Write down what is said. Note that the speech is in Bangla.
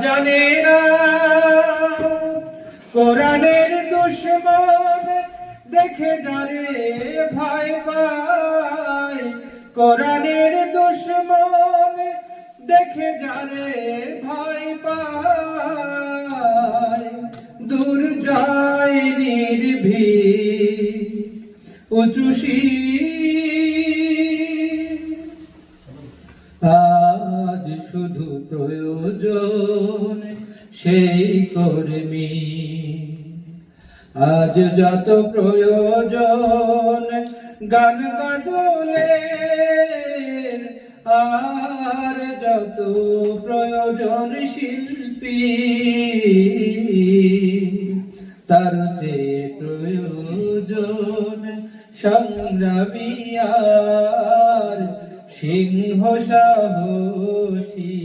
জানে না কোরআনের দুশমন দেখে যারে ভয় পায়, কোরআনের দুশমন দেখে যারে ভয় পায়, দূর যায় নির্ভীক উঁচু শির। আজ শুধু প্রয়োজন সেই কর্মী, আজ যত প্রয়োজন গান গজলের, আর যত প্রয়োজন শিল্পী, তার চেয়ে প্রয়োজন সংগ্রামী আর সিংহ সাহসী।